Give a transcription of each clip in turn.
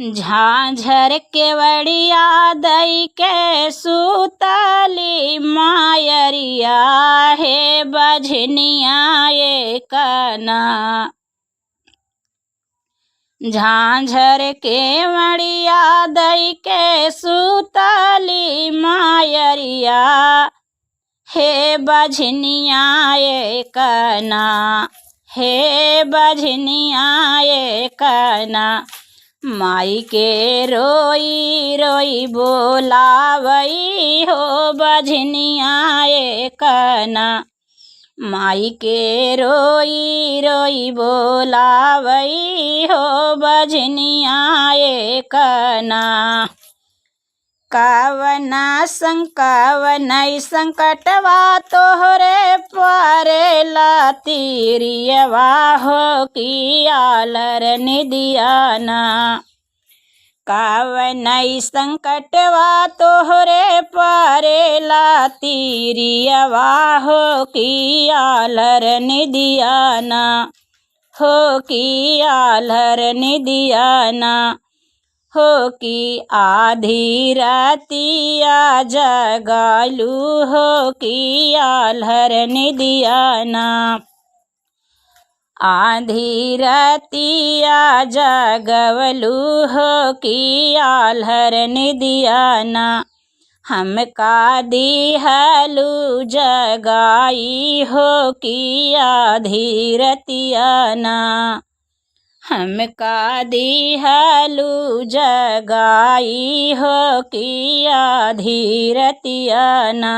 झांझर केवड़िया दई के सुतली मायरिया हे बझनिया ये कना। झांझर केवड़िया दई के सुतली मायरिया हे बझनिया ये कना। हे बझनिया ये कना। माई के रोई रोई बोलावई हो बझनिया ये कना। माई के रोई रोई बोलावई हो बझनिया ये कना। कवना संकटवा तोहरे पारेला तीरियवा हो कि आलर निदियाना। कवना संकटवा तोहरे पारेला तीरियवा हो कि आलर निदियाना। हो कि आलर निदियाना। हो कि आधी रातिया जगालू हो कि आल्हर निदियाना। आधी रातिया जगवलू हो कि आल्हर निदियाना। हमका दिहलू जगाई हो कि आधी रतियाना। हमका दिहलू जगाई हो कि आधी रतियाना।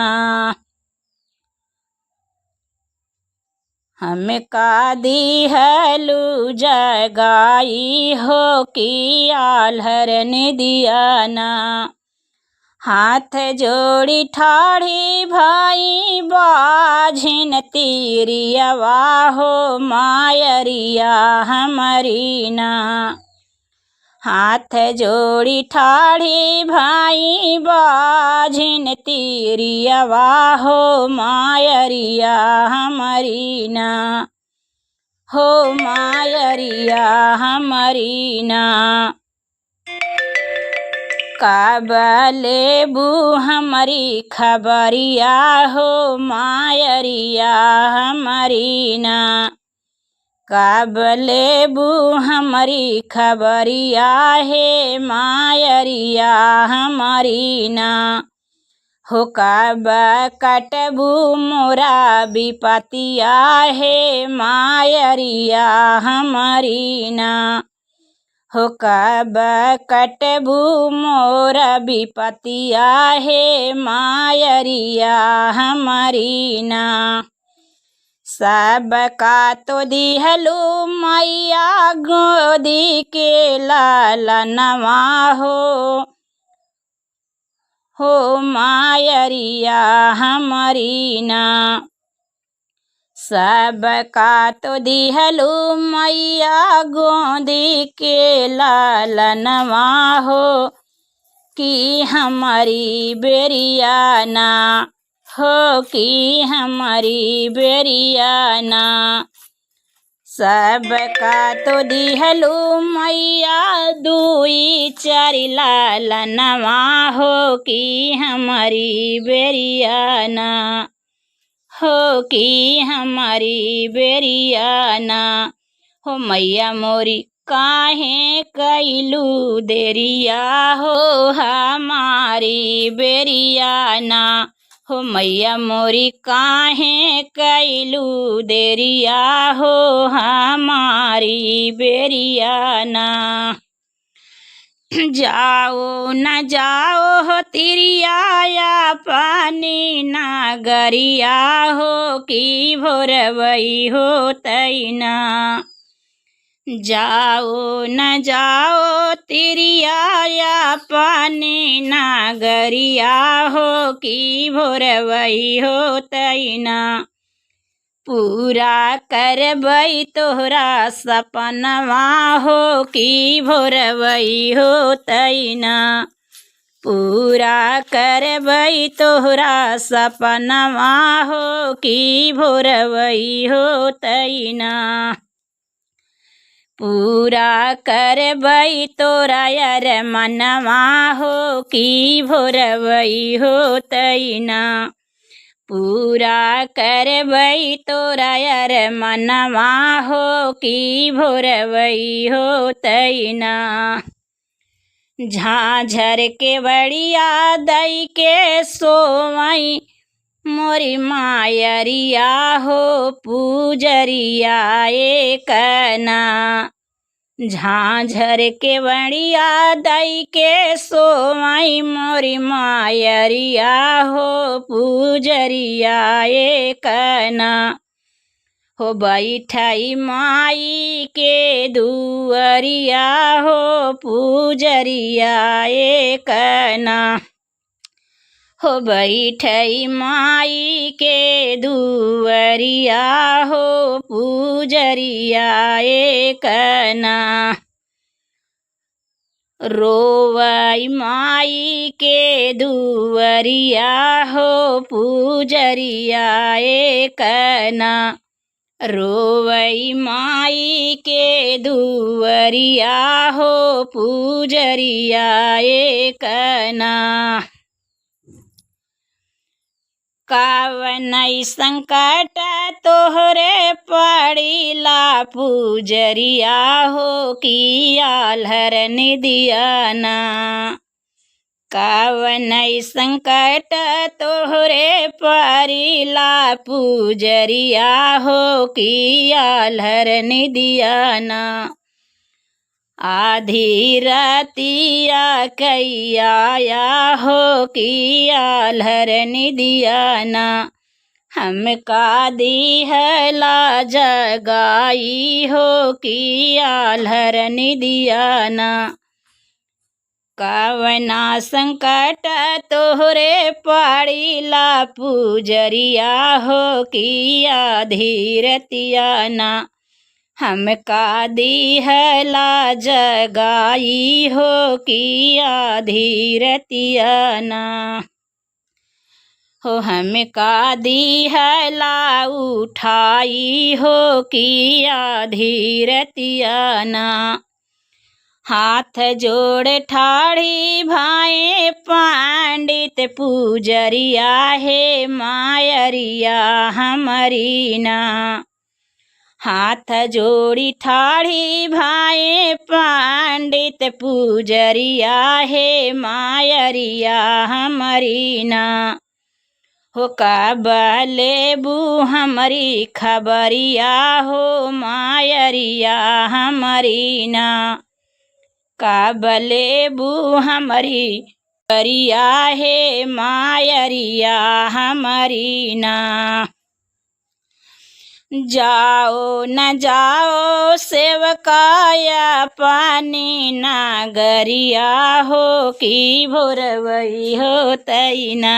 हमका दिहलू जगाई हो कि आल्हर निदियाना। हाथ जोड़ी ठाढ़ी भाई बाझिन तीरियवा हो मायरिया हमारी ना। हाथ जोड़ी ठाढ़ी भाई बाझिन तीरियवा हो मायरिया हमारी ना। हो मायरिया हमारी ना। कब लेबू हमारी खबरिया हो मायरिया हमारी ना। कब लेबू हमारी खबरिया हे मायरिया हमारी ना। हो कब कटबू मोरा विपतिया हे मायरिया हमारी ना। हो कब कटबू मोर विपतिया हे मायरिया हमारी ना। सबका तो दिहलू मैया गोदी के लालनवा हो मायरिया हमारी ना। सबका तो दिहलू मैया गोदी के लालनवा हो कि हमारी बेरियाना। हो कि हमारी बेरियाना। सबका तो दिहलू मैया दुई चारि लालनवा हो कि हमारी बेरियाना। हो कि हमारी बेरियाना। हो मैया मोरी काहे कैलू देरिया हो हमारी बेरियाना। हो मैया मोरी काहे कैलू देरिया हो हमारी बेरियाना। जाओ न जाओ हो तिरिया पानी नागरिया हो कि भोरवई हो तैना। जाओ न जाओ तिरिया पानी नागरिया हो कि भोरवई हो तैना। पूरा करबई तोहरा सपनवा हो कि भोरवई हो तैना। पूरा करबई तोहरा सपनवा हो कि भोरवई हो तैना। पूरा करबई तोरा यार मनवा हो की भोरवई हो तैना। पूरा करबई तोरा यार मनवा हो की भोरवई हो तैना। झांझर के बड़िया दई के सोवई मोरी मायरिया हो पूजरिया एकना। झांझर के बड़िया दई के सोवई मोरी मायरिया हो पूजरिया एकना। हो बैठई माई के दुअरिया हो पूजरिया एकना। हो बैठई माई के दुअरिया हो पूजरिया एकना। रोवई माई के दुअरिया हो पूजरिया एकना। रोवई माई के दुअरिया हो पूजरिया एकना। कावनई संकट तोहरे पड़िला पूजरिया हो की आल्हर निदियाना। कावनई संकट तोहरे परिला पूजरिया हो की आल्हर निदियाना। आधी रतिया कैया हो की आल्हर निदियाना। हमका दिहला जगाई हो की आल्हर निदियाना। कावना संकट तोहरे पड़िला पूजरिया हो की आधी रतियाना। हमका दिहला जगाई हो की आधी रतियाना। हो हमका दिहला उठाई हो की आधी रतियाना। हाथ जोड़ ठाड़ी भाए पंडित पूजरिया हे मायरिया हमारी ना। हाथ जोड़ी ठाड़ी भाए पंडित पूजरिया हे मायरिया हमारी ना। हो काबले बू हमारी खबरिया हो मायरिया हमारी ना। काबले बू हमारी खबरिया हे मायरिया हमारी ना। जाओ न जाओ सेवकाया पानी नागरिया हो की भोरवई हो तैना।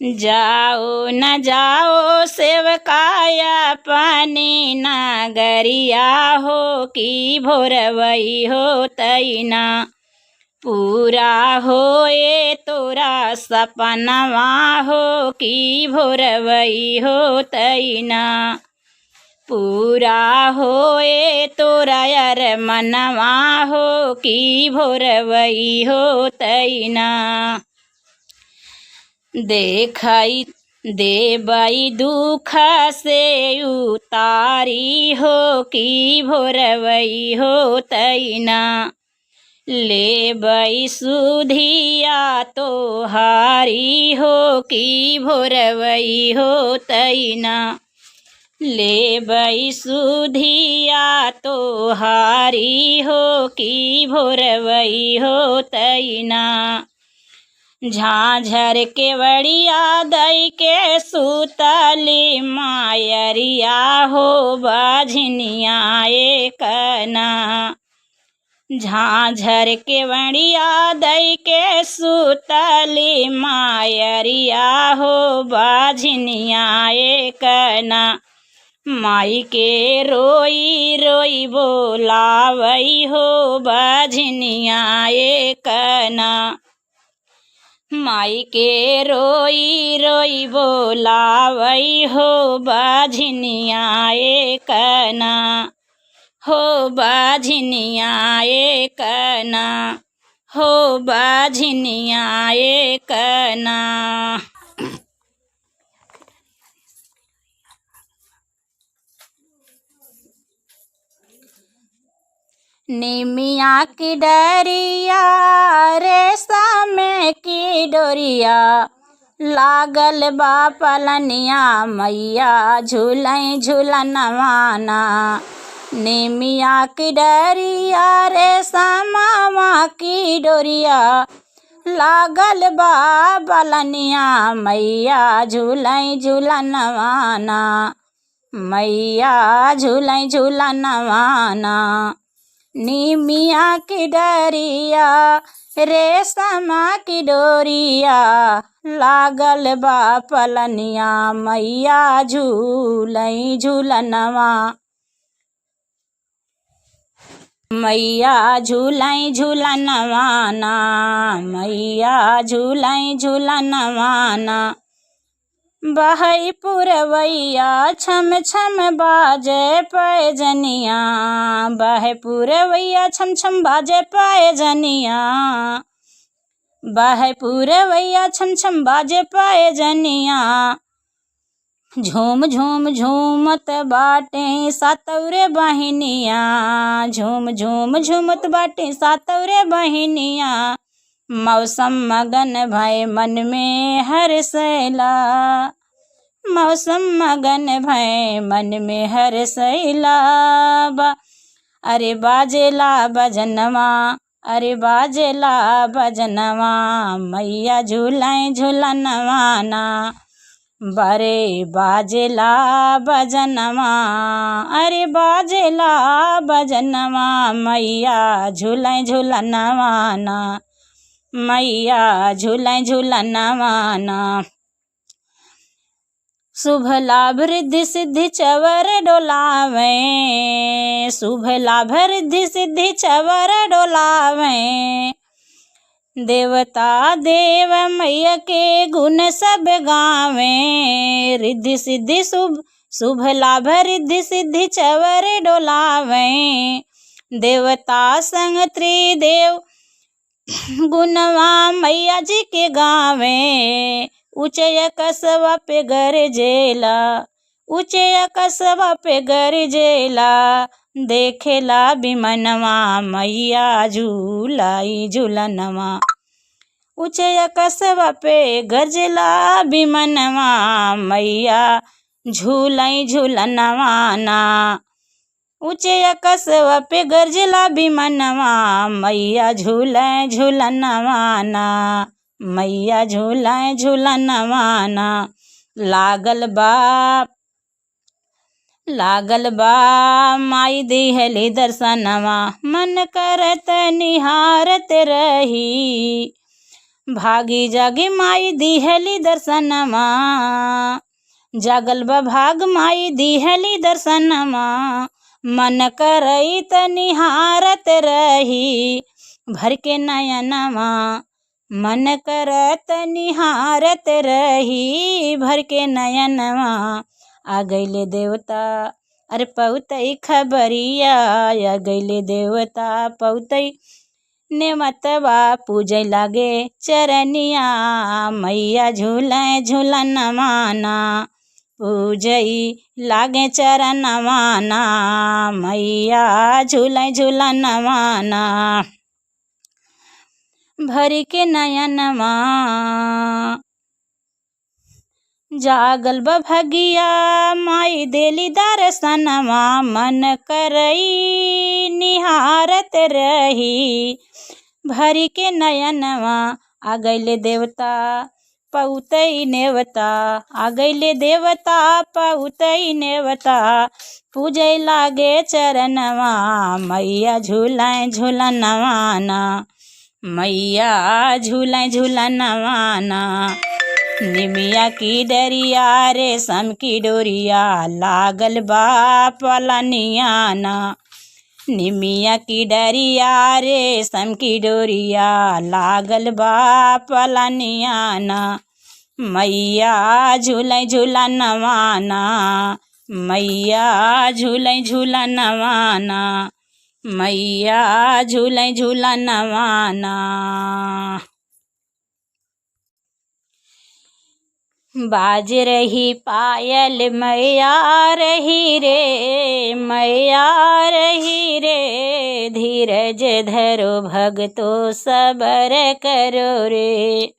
जाओ न जाओ सेवकाया पानी नागरिया हो की भोरवई हो तैना। पूरा होए तोरा सपनवा हो की भोरवई हो तैना। पूरा होए तोरा यार मनवा हो की भोरवई हो तैना। देखई देबई दुख से उतारी हो की भोरवई हो तैना। लेबई सुधिया तोहारी हो की भोरवई हो तैना। लेबई सुधिया तोहारी हो की भोरवई हो तैना। झांझर के बड़िया दई के सुतली मायरिया हो बाझनिया एकना। झांझर के बड़िया दई के सुतली मायरिया हो बाझनिया एकना। माई के रोई रोई बोलावई हो बाझनिया एकना। माई के रोई रोई बोलावई हो बाझनिया एकना। हो बाझनिया एक ना, हो बाझनिया एक ना। निमिया की डरिया रेशम की डोरिया, लागल बा पलनिया मैया झूलै झूलनवाना। निमिया की डरिया रेशमवा की डोरिया, लागल बा पलनिया मैया झूलै झूलनवाना, मैया झूलै झूलनवाना। निमिया की डरिया रेशम की डोरिया, लागल बा पलनिया मैया झूलै झूलनवा, मैया झूलै झूलनवाना, मैया झूलै झूलनवाना। बहै पुरवैया छम छम बाजे पैजनिया, बहै पुरवैया छम छम बाजे पैजनिया, बहै पुरवैया छम छम बाजे पैजनिया। झूम झूम झूमत बाटे सातौरे बहिनिया, झूम झूम झूमत बाटे सातौरे बहिनिया। मौसम मगन भय मन में हर्षैला, मौसम मगन भय मन में हर्षैला। अरे बाजेला बजनवा, अरे बाजेला बजनवा मैया झूलै झूलनवाना। बरे बाजेला बजनवा, अरे बाजेला बजनवा मैया झूलै झूलनवाना, मैया झूलै झूलनवाना। शुभ लाभ रिद्धि सिद्धि चवर डोलावे, शुभ लाभ रिद्धि सिद्धि चवर डोलावे। देवता देव मैया के गुण सब गावे, रिद्धि सिद्धि शुभ शुभ लाभ रिद्धि सिद्धि चवर डोलावे। देवता संग त्रिदेव गुणवा मैया जी के गावे, ऊँचे कसवा पे गरजेला, ऊँचे कसवा पे गरजेला। देखेला बिमनवा मैया झूलाई झूलनवा, ऊँचे कसवा पे गरजेला बिमनवा मैया झूलाई झूलनवाना। ऊँचे कसवा पे गरजेला बिमनवा मैया झूलै झूलनवाना, मैया झूलै झूलनवाना। लागल बा माई दिहली दर्शनवा, मन करत निहारत रही। भागी जागी माई दिहली दर्शनवा, जागल बा भाग माई दिहली दर्शनवा। मन करत निहारत रही भर के नयनवा, मन करत निहारत रही भर के नयनवा। आ गईले देवता अरे पउतई खबरिया, आ गईले देवता पउतई नेमतवा पूजै लागे चरनिया मैया झूलै झूलनवाना। पूजई लागे चरनवाना मैया झूलै झूलनवाना। भरी के नयनवा जागल भगिया माई देली दर्शनवा। मन करई निहारत रही भरी के नयनवा। आ गईले देवता पउतई नेवता, आ गईले देवता पउतई नेवता। पूजै लागे चरनवा मैया झूलै झूलनवाना, मैया झूलै झूलनवाना। निमिया की डरिया रेशम की डोरिया लागल बा पलनियाना। निमिया की डरिया रेशम की डोरिया लागल बा पलनियाना। मैया झूलै झूलनवाना मैया झूलै झूला नवाना, मैया झूलै झूला नवाना। बाज रही पायल मैया रही रे, मैया रही रे, धीरज धरो भगतो सबर करो रे।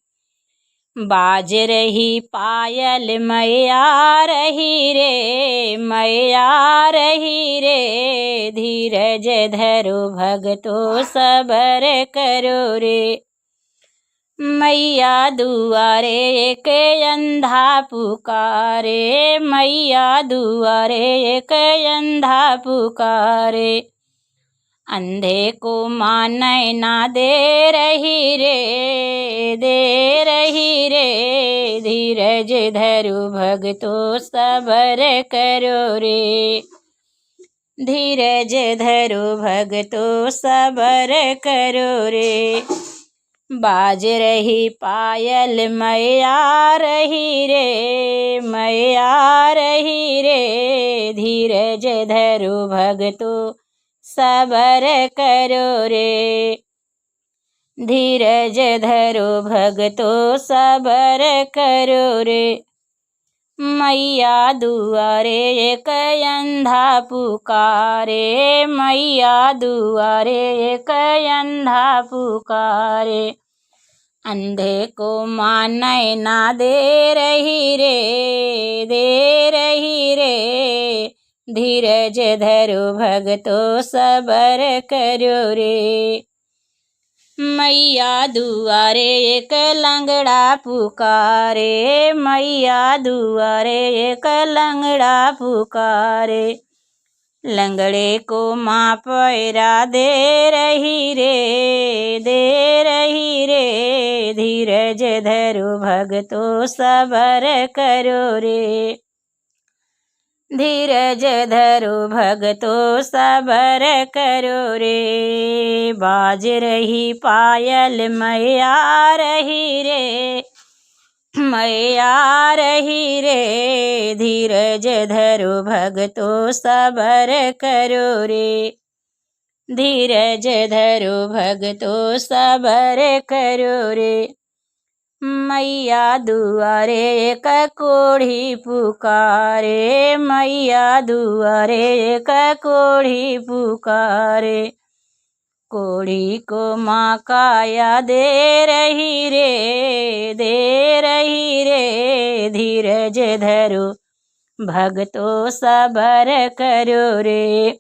बाज रही पायल मैया रही रे, मैया रही रे, धीरज धरो भगतो सबर करो रे। मैया दुआरे एक अंधा पुकारे, मैया दुआरे एक अंधा पुकारे, अंधे को माँ नैना दे रही रे, दे रही रे, धीरज धरो भगतो सबर करो रे। धीरज धरो भगतो सबर करो रे। बाज रही पायल मैया रही रे, मैया रही रे, धीरज धरो भगतो सबर करो रे। धीरज धरो भगतो सबर करो रे। मैया दुआरे एक अंधा पुकारे, मैया दुआरे एक अंधा पुकारे, अंधे को माँ नैना दे रही रे, दे रही रे, धीरज धरो भगतो सबर करो रे। मैया दुआरे एक लंगड़ा पुकारे, मैया दुआरे एक लंगड़ा पुकारे, लंगड़े को माँ पैरा दे रही रे, दे रही रे, धीरज धरो भगतो सबर करो रे। धीरज धरो भगतो सबर करो रे। बाज रही पायल मैया रही रे, मैया रही रे, धीरज धरो भगतो सबर करो रे। धीरज धरो भगतो सबर करो रे। मैया दुआरे एक कोढ़ी पुकारे, मैया दुआरे एक कोढ़ी पुकारे, कोढ़ी को माँ काया दे रही रे, दे रही रे, धीरज धरो भगतो सबर करो रे।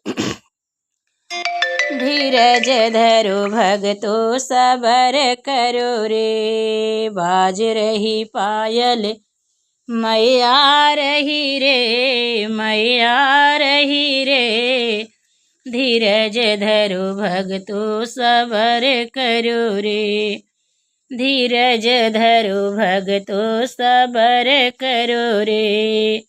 धीरज धरो भगतो सबर करो रे। बाज रही पायल मैया रही रे, मैया रही रे, धीरज धरो भगतो सबर करो रे। धीरज धरो भगतो सबर करो रे।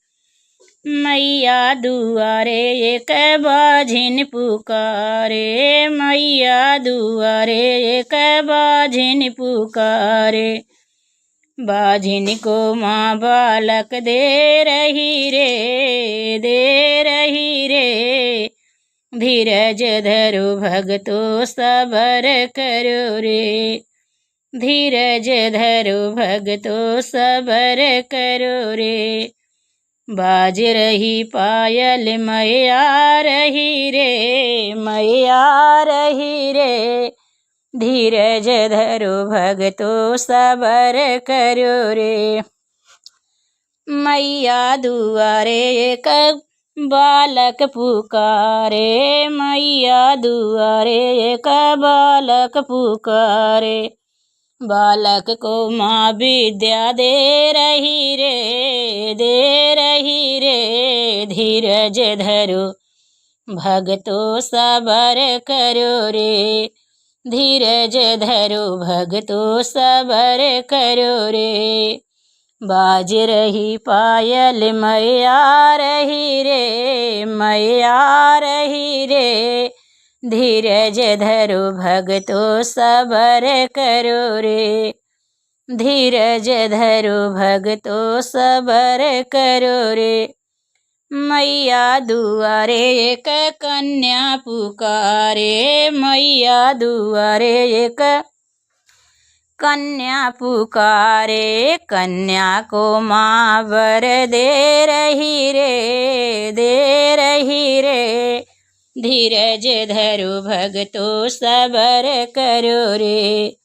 मैया दुआरे एक बाझिन पुकारे, मैया दुआरे एक बाझिन पुकारे, बाझिन को माँ बालक दे रही रे, दे रही रे, धीरज धरो भगतो सबर करो रे। धीरज धरो भगतो सबर करो रे। बाज रही पायल मैया रही रे, मैया रही रे, धीरज धरो भगतो सबर करो रे। मैया दुआरे एक बालक पुकारे, मैया दुआरे एक बालक पुकारे, बालक को माँ विद्या दे रही रे, दे रही रे, धीरज धरो भगतो सबर करो रे। धीरज धरो भगतो सबर करो रे। बाज रही पायल मैया रही रे, मैया रही रे, धीरज धरो भगतो सबर करो रे। धीरज धरो भगतो सबर करो रे। मैया दुआरे एक कन्या पुकारे, मैया दुआरे एक कन्या पुकारे, कन्या को माँ वर दे रही रे, दे रही रे। धीरज धरो भगतो सबर करो रे,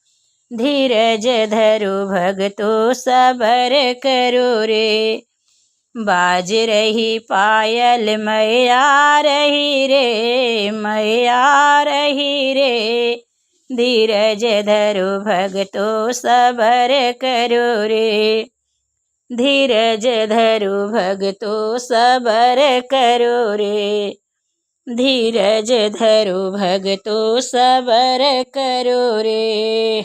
धीरज धरो भगतो सबर करो रे। बाज रही पायल मैया रही रे, मैया रही रे। धीरज धरो भगतो सबर करो रे, धीरज धरो भगतो सबर करो रे। धीरज धरो भगतो सबर करो रे।